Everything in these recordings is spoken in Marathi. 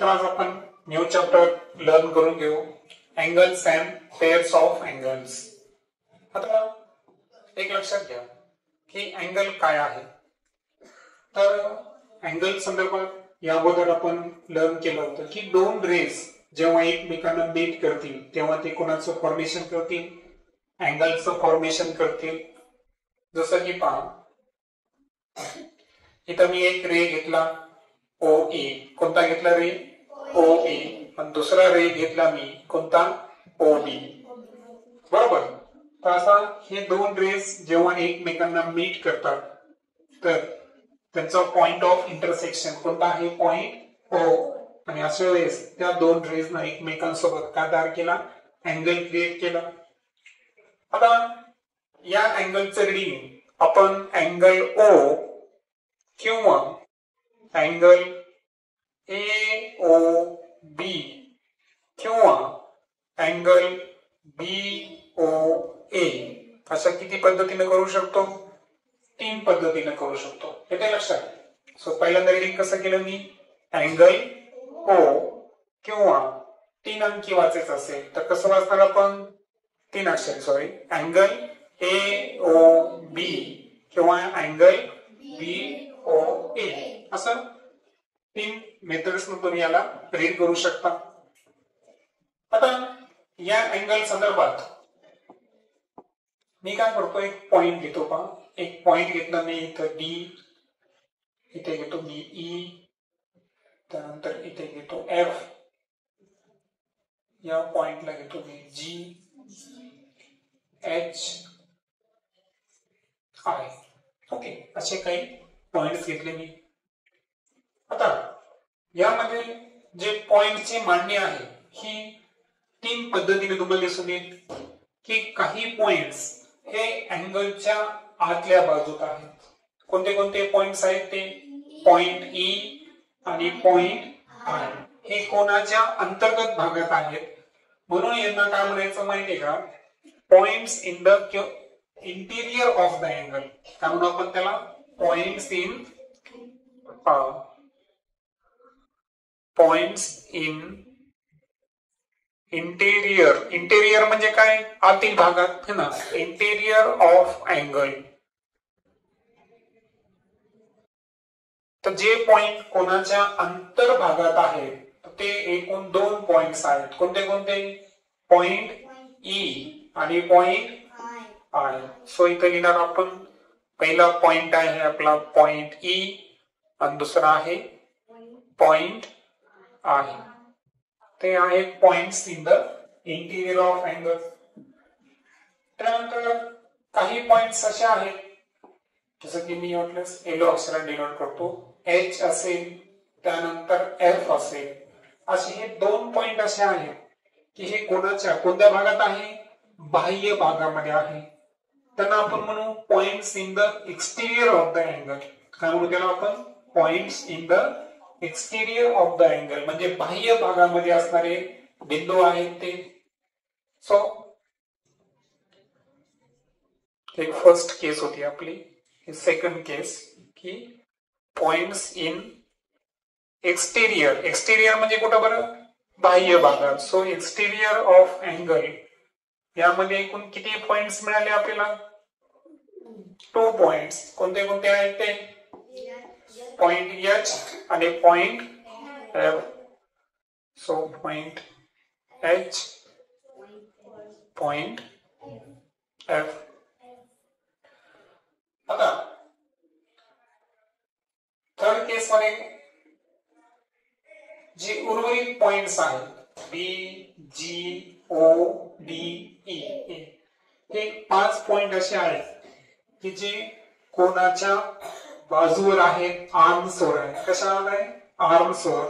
तर आज आपण न्यू चॅप्टर लर्न करून घेऊ, angles and pairs of angles. आता एक लक्षात घ्या की अँगल काय आहे. तर अँगल संदर्भात या अगोदर आपण लर्न केलं होतं की दोन रेस जेव्हा एकमेकांना मीट करतील तेव्हा ते कोणाचं फॉर्मेशन करतील, अँगलचं फॉर्मेशन करतील. जसं की पहा, इथं मी एक रे घेतला OA. कोणता घेतला रे? OA. आणि दुसरा रे घेतला मी कोणता? OB. बरोबर. तर असा हे दोन रेस जेव्हा एकमेकांना मीट करतात तर त्यांचा पॉइंट ऑफ इंटरसेक्शन कोणता आहे? Point O. आणि अशा वेळेस त्या दोन रेसना एकमेकांसोबत काय तयार केला? अँगल क्रिएट केला. आता या अँगलचं रीडिंग आपण अँगल O किंवा अँगल AOB किंवा अँगल BOA अशा किती पद्धतीने करू शकतो? 3 पद्धतीने करू शकतो. हे लक्षात. सो पहिल्यांदा रीडिंग कसं केलं मी? अँगल O किंवा 3 अंकी वाचायचं असेल तर कसं वाचणार आपण? 3 अक्षरी सॉरी, अँगल AOB किंवा अँगल BOA असं 3 मेथड्स तुम्ही याला रीड करू शकता. आता या अँगल संदर्भात मी काय करतो, एक पॉइंट घेतो. पहा, एक पॉइंट घेतला मी इथं D, इथे घेतो मी E, त्यानंतर इथे घेतो F, या पॉइंटला घेतो मी G, H, I. ओके, असे काही पॉइंट्स घेतले मी. आता यामध्ये जे पॉइंटची मांडणी आहे ही 3 पद्धतीने तुम्हाला दिसून येईल की काही पॉइंट्स हे अँगलच्या आतल्या बाजूत आहेत. कोणते कोणते पॉइंट्स आहेत ते? पॉइंट E आणि पॉइंट I हे कोणाच्या अंतर्गत भागात आहेत. म्हणून यांना काय म्हणायचं माहितीये का? Points in the interior of the angle. काय म्हणू आपण त्याला? Points in interior. इंटेरियर म्हणजे काय? आतील भागात है ना. Interior of angle. तर जे पॉइंट कोणाच्या अंतर्भागात आहेत ते एकूण 2 पॉइंट्स आहेत. कोणते कोणते? पॉइंट E आणि पॉइंट I. सो इथे लिहिणार आपण, पहिला पॉइंट आहे आपला पॉइंट E आणि दुसरा आहे पॉइंट I. ते आहे points in the interior of angle. त्यानंतर काही पॉइंट्स असे आहेत जसं की मी म्हटलं येलो अक्षराने डिनोट करतो, H असेल, त्यानंतर F असेल. असे हे 2 पॉइंट असे आहेत की हे कोणत्या भागात आहे? बाह्य भागामध्ये आहे. त्यांना आपण म्हणू points in the exterior of the angle. काय म्हणू त्याला आपण? Points in the exterior of the angle म्हणजे बाह्य भागामध्ये असणारे बिंदू आहेत ते. सो एक फर्स्ट केस होती आपली. सेकंड केस की पॉइंट्स इन एक्सटिरियर. एक्सटिरियर म्हणजे कुठं बरं? बाह्य भागात. सो एक्सटिरियर ऑफ अँगल यामध्ये एकूण किती पॉइंट्स मिळाले आपल्याला? 2 पॉइंट्स. कोणते कोणते आहेत ते? पॉइंट H आणि point F. So point H, point F. आता थर्ड केस मध्ये जे उर्वरित पॉइंट्स आहेत B, G, O, D, E हे 5 पॉइंट असे आहेत की जे कोणाच्या बाजूवर आहेत, आर्म्सवर आहे. कशावर आहे? आर्म्सवर.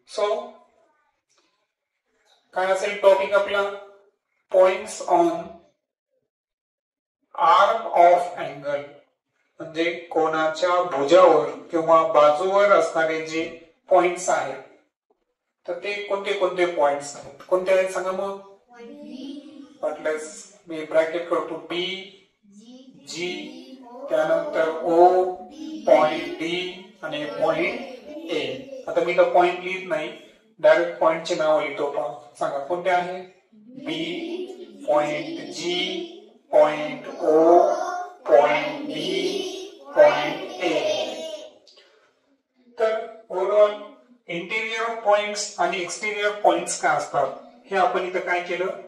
सो काय असेल टॉपिक आपला? Points on arm of angle म्हणजे कोणाच्या भुजावर किंवा बाजूवर असणारे जे पॉइंट्स आहेत तर ते कोणते कोणते पॉइंट्स आहेत? कोणते आहेत सांगा मग? म्हटलंच मी ब्रॅकेट करतो B, G, त्यानंतर O, पॉइंट D आणि पॉइंट A. आता मी तर पॉइंट लिहित नाही, डायरेक्ट पॉइंटचे नाव लिहितो पहा. सांगा कोणते आहे? B, point G, point O, point B, point A. तर ओव्हरऑल इंटिरियर पॉइंट्स आणि एक्सटिरियर पॉइंट्स काय असतात हे आपण इथं काय केलं?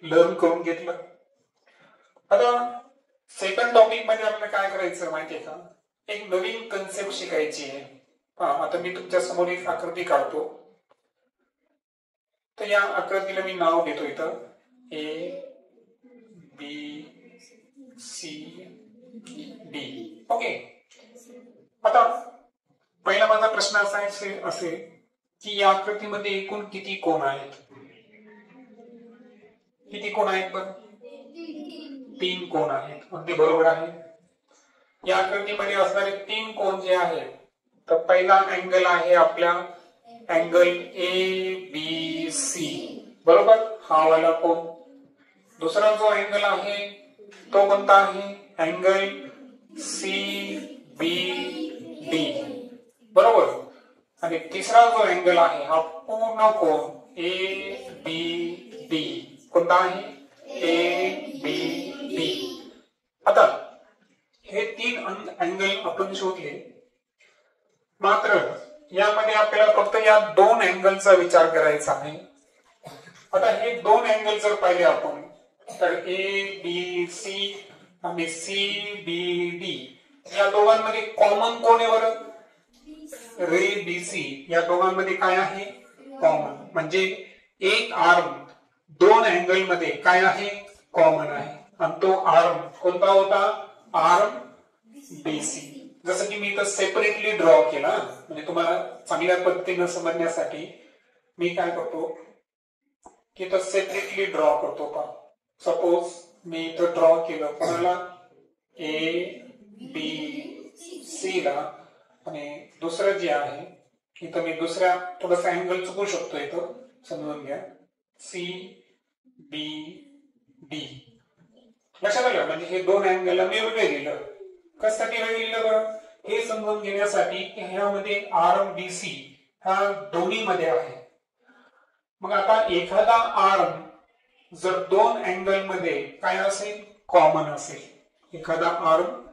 लर्न करून घेतलं. आता सेकंड टॉपिक मध्ये आपल्याला काय करायचं माहितीये का? एक नवीन कन्सेप्ट शिकायची आहे. आता मी तुमच्या समोर एक आकृती काढतो. तर या आकृतीला मी नाव देतो इथं A B C D. Okay. आता पहिला माझा प्रश्न असा असेल की या आकृतीमध्ये एकूण किती कोण आहेत? किती कोण आहेत? पण 3 कोण आहेत. अगदी बरोबर आहे. या आकृतीमध्ये असणारे 3 कोण जे आहेत, तर पहिला अँगल आहे आपला अँगल ए बी सी, बरोबर, हा वाला कोण. दुसरा जो अँगल आहे तो कोणता आहे? अँगल सी बी डी, बरोबर. आणि तिसरा जो अँगल आहे हा पूर्ण कोण ए बी डी, कोणता आहे? A B D. आता हे 3 अँगल आपण शोधले, मात्र यामध्ये आपल्याला फक्त या 2 अँगलचा विचार करायचा आहे. आता हे 2 अँगल जर पाहिले आपण तर ए बी सी आणि सी बी डी या दोघांमध्ये कॉमन कोण आहे बरं? रे बी सी या दोघांमध्ये काय आहे? कॉमन. म्हणजे एक आर्म 2 अँगल मध्ये काय आहे? कॉमन आहे. आणि तो आर्म कोणता होता? Arm BC. जसं की मी इथं सेपरेटली ड्रॉ केला, म्हणजे तुम्हाला चांगल्या पद्धतीने समजण्यासाठी मी काय करतो की इथं सेपरेटली ड्रॉ करतो. पहा, सपोज मी इथं ड्रॉ केलं कोणाला? ए बी सी ला. आणि दुसरं जे आहे इथं मी दुसऱ्या थोडासा अँगल चुकू शकतो, इथं समजून घ्या, सी बी डी. लक्षात आलं? म्हणजे हे 2 अँगलला मी वेगळे लिहिलं. कशासाठी वेगळे लिहिलं बरं? हे समजून घेण्यासाठी की ह्यामध्ये आर्म बी सी हा दोन्ही मध्ये आहे. मग आता एखादा आर्म जर 2 अँगल मध्ये काय असेल? कॉमन असेल. एखादा आर्म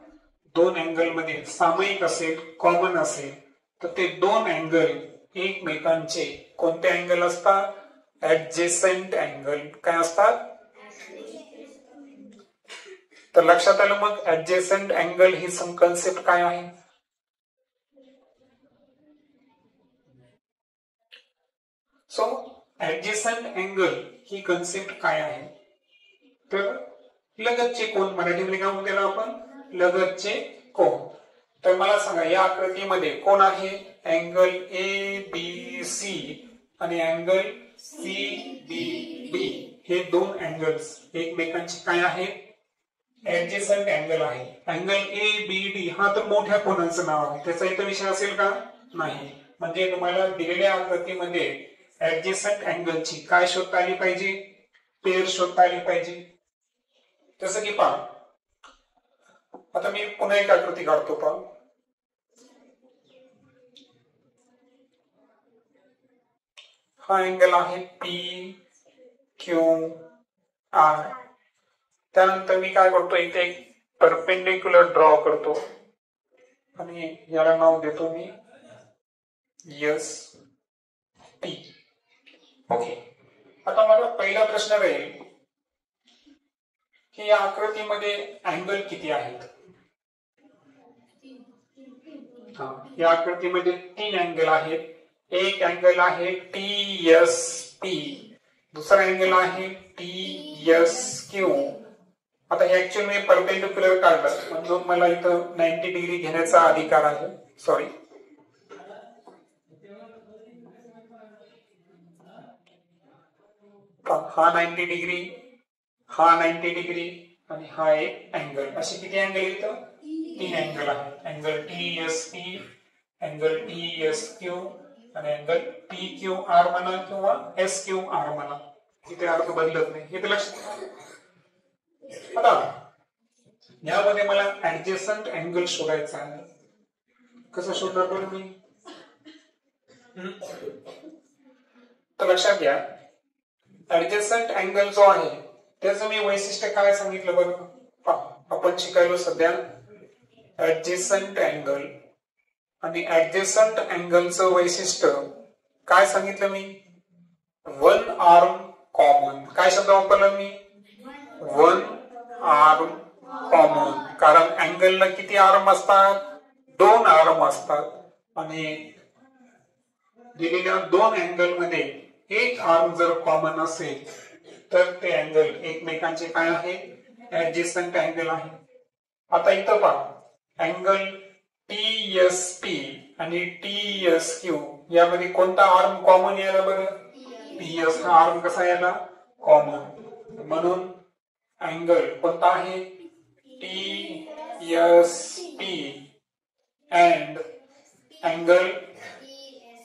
2 अँगल मध्ये सामायिक असेल, कॉमन असेल, तर ते 2 अँगल एकमेकांचे कोणते अँगल असतात? Adjacent angle. काय असतात? तर लक्षात आलं. मग ऍडजेसंट अँगल ही कन्सेप्ट काय आहे? सो ऍडजेसंट अँगल ही कन्सेप्ट काय आहे? तर लगतचे कोण, मराठीमध्ये काय म्हणतो त्याला आपण? लगतचे कोण. तर मला सांगा या आकृतीमध्ये कोण आहे? अँगल ए बी सी आणि अँगल सी बी डी हे 2 अँगल्स एकमेकांचे काय आहेत? ऍडजेसंट अँगल आहे. अँगल ए बी डी हा तर मोठ्या कोणाचं नाव आहे, त्याचा इथं विषय असेल का? नाही. म्हणजे तुम्हाला दिलेल्या आकृतीमध्ये ऍडजेसंट अँगलची काय शोधता आली पाहिजे? पेअर शोधता आली पाहिजे. जसं की पहा, आता मी पुन्हा एक आकृती काढतो. पहा, हा अँगल आहे पी क्यू आर. त्यानंतर मी काय करतो, इथे एक परपेंडिक्युलर ड्रॉ करतो आणि याला नाव देतो मी एस टी. ओके. आता माझा पहिला प्रश्न राहील की या आकृतीमध्ये अँगल किती आहेत? या आकृतीमध्ये 3 अँगल आहेत. एक अँगल आहे टी एस पी, दुसरा अँगल आहे टी एस क्यू. आता हे ऍक्च्युअली मी परपेंडिक्युलर काढलं, म्हणजे मला इथं 90 डिग्री घेण्याचा अधिकार आहे. सॉरी, हा 90 डिग्री, हा 90 डिग्री आणि हा एक अँगल. असे किती अँगल इथं? 3 अँगल आहेत. Angle T S P, angle T S Q आणि अँगल पी क्यू आर म्हणा किंवा एस क्यू आर म्हणा, इथे अर्थ बदलत नाही. हे तर लक्षात. आता यामध्ये मला ऍडजेसंट अँगल शोधायचा आहे. कसं शोधणार बरं मी? तर लक्षात घ्या ऍडजस्टंट अँगल जो आहे त्याचं मी वैशिष्ट्य काय सांगितलं बरं. आपण शिकायलो सध्या ऍडजस्टंट अँगल आणि ऍडजस्टंट अँगलचं वैशिष्ट्य काय सांगितलं मी. One arm common. काय शब्द वापरला मी. One arm common. कारण अँगलला किती आर्म असतात. दोन आर्म असतात आणि दिलेल्या दोन अँगल मध्ये एक आर्म जर कॉमन असेल तर ते अँगल एकमेकांचे काय आहे ऍडजस्टंट अँगल आहे. आता इथं पहा अँगल TSP आणि TSQ यामध्ये कोणता आर्म कॉमन यायला बरं. TS हा आर्म कसा यायला कॉमन. म्हणून अँगल कोणता आहे TSP अँड अँगल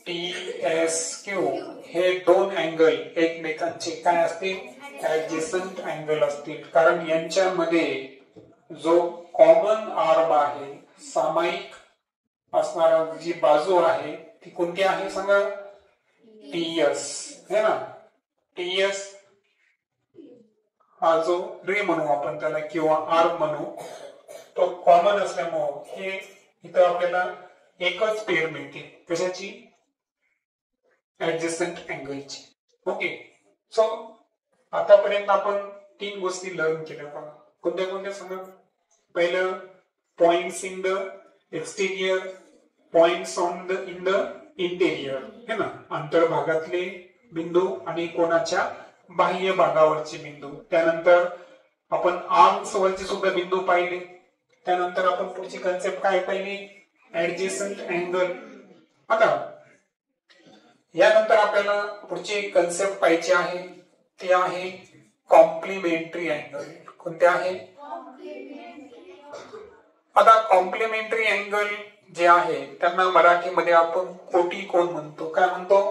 TSQ हे दोन अँगल एकमेकांचे काय असतील ऍडजस्टंट अँगल असतील. कारण यांच्यामध्ये जो कॉमन आर्म आहे सामायिक असणारा जी बाजू आहे ती कोणती आहे सांगा. TS है ना. TS हा जो रे म्हणू आपण त्याला किंवा आर्म म्हणू तो कॉमन असल्यामुळे हे इथं आपल्याला एकच पेर मिळते कशाची ऍडजस्टंट अँगलची. ओके. सो आतापर्यंत आपण तीन गोष्टी लर्न केल्या. कोणत्या कोणत्या सांगा. पहिलं points in the exterior, points in the interior है ना. अंतर्भागातले बिंदू आणि कोणाच्या बाह्य भागावरचे बिंदू. त्यानंतर आपण आर्म्स वरचे सुद्धा बिंदू पाहिले. त्यानंतर आपण पुढची कन्सेप्ट काय पाहिली ऍडजस्टंट अँगल. आता यानंतर आपल्याला पुढची कन्सेप्ट पाहिजे आहे ती आहे कॉम्प्लिमेंटरी अँगल. कोणते आहे. आता कॉम्प्लिमेंटरी अँगल जे आहे त्यांना मराठीमध्ये आपण कोटी कोण म्हणतो. काय म्हणतो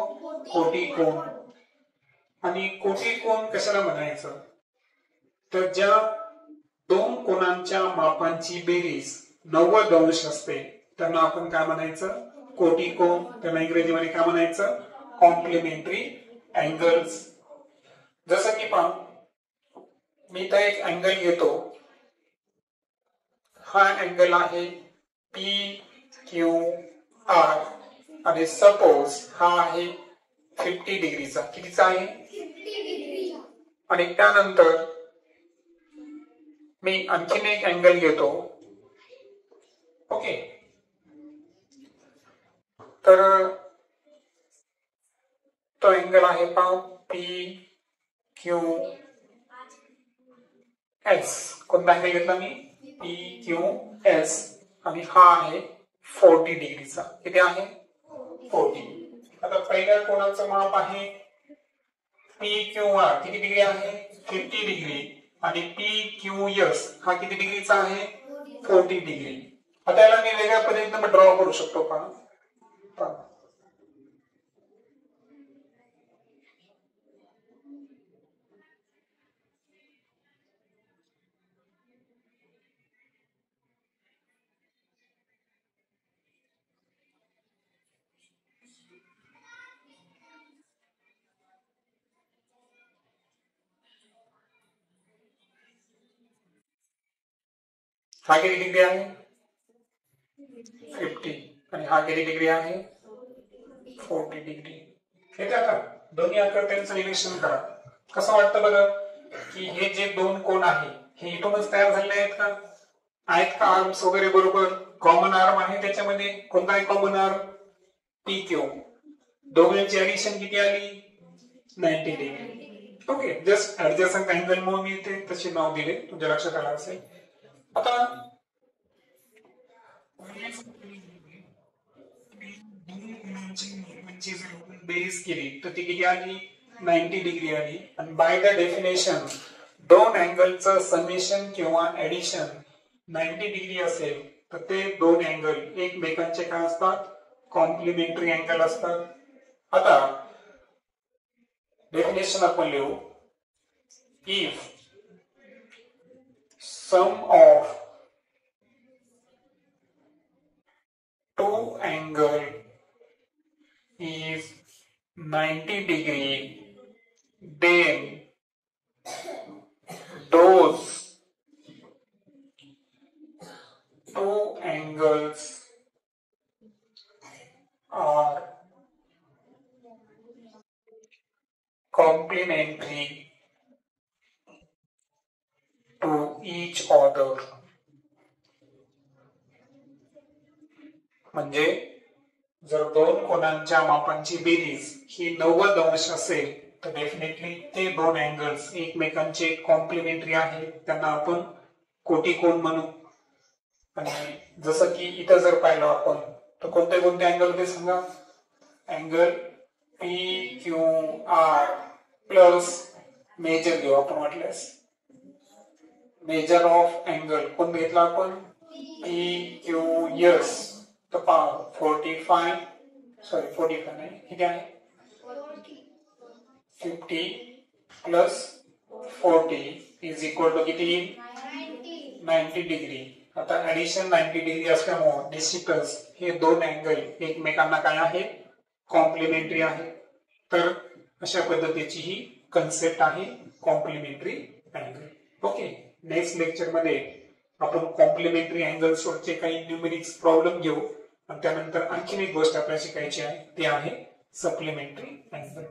कोटी कोण. आणि कोटी कोण कशाला म्हणायचं तर ज्या दोन कोणांच्या मापांची बेरीज 90 अंश असते त्यांना आपण काय म्हणायचं कोटी कोण. त्यांना इंग्रजीमध्ये काय म्हणायचं कॉम्प्लिमेंटरी अँगल्स. जसं की पहा मी इथं एक अँगल घेतो. हा अँगल आहे PQR आणि सपोज हा आहे 50 डिग्रीचा. कितीचा आहे 50 डिग्री. आणि त्यानंतर मी आणखीन एक अँगल घेतो. ओके. तर तो अँगल आहे पहा PQS. कोणता अँगल घेतला मी PQS आणि हा आहे 40 डिग्रीचा. किती आहे 40. आता पहिल्या कोणाचं माप आहे PQR किती डिग्री आहे 50 डिग्री आणि PQS हा किती डिग्रीचा आहे 40 डिग्री. आता याला मी वेगळ्या पद्धतीने ड्रॉ करू शकतो पहा. हा किती डिग्री आहे 50 आणि हा किती डिग्री आहे 40 डिग्री. हे आता दोन्ही आकृत्यांचं निरीक्षण करा. कसं वाटतं बरं की हे जे दोन कोण आहे हे इथूनच तयार झाले आहेत का. आहेत का आर्म्स वगैरे बरोबर. कॉमन आर्म आहे त्याच्यामध्ये. कोणता आहे कॉमन आर्म PQ. दोघांची ऍडिशन किती आली 90 degree. Okay. Just adjacent angle म्हणून मी इथे तसे नाव दिले तुमच्या लक्षात आलं असेल. आता बेरीज केली तर ती किती आली 90 डिग्री आली. आणि बाय द डेफिनेशन दोन अँगलचं समेशन किंवा ऍडिशन 90 डिग्री असेल तर ते दोन अँगल एकमेकांचे काय असतात कॉम्प्लिमेंटरी अँगल असतात. आता डेफिनेशन आपण लिहू. If sum of two angle is 90 degree, then those two angles are complementary to each other. म्हणजे जर दोन कोनांच्या मापांची बेरीज ही 90 अंश असेल तर डेफिनेटली ते दोन अँगल्स एकमेकांचे कॉम्प्लिमेंटरी आहेत, त्यांना आपण कोटी कोन म्हणू. आणि जसं की इथं जर पाहिलं आपण तर कोणते कोणते अँगल होते सांगा. Angle P Q R plus measure घेऊ आपण वाटल्यास. मेजर ऑफ अँगल कोण घेतला आपण, पी क्यू एस. तर पहा 45 नाही किती आहे 50 प्लस 40 इज इक्वल टू किती 90 डिग्री. आता ऍडिशन 90 डिग्री असल्यामुळे निश्चितच हे दोन अँगल एकमेकांना काय आहे कॉम्प्लिमेंटरी आहे. तर अशा पद्धतीची ही कन्सेप्ट आहे complementary angle. Okay, next lecture मध्ये आपण कॉम्प्लिमेंटरी अँगल्स वरचे काही न्यूमेरिक्स प्रॉब्लेम घेऊ आणि त्यानंतर आणखीन एक गोष्ट आपल्याला शिकायची आहे ती आहे सप्लिमेंटरी अँगल.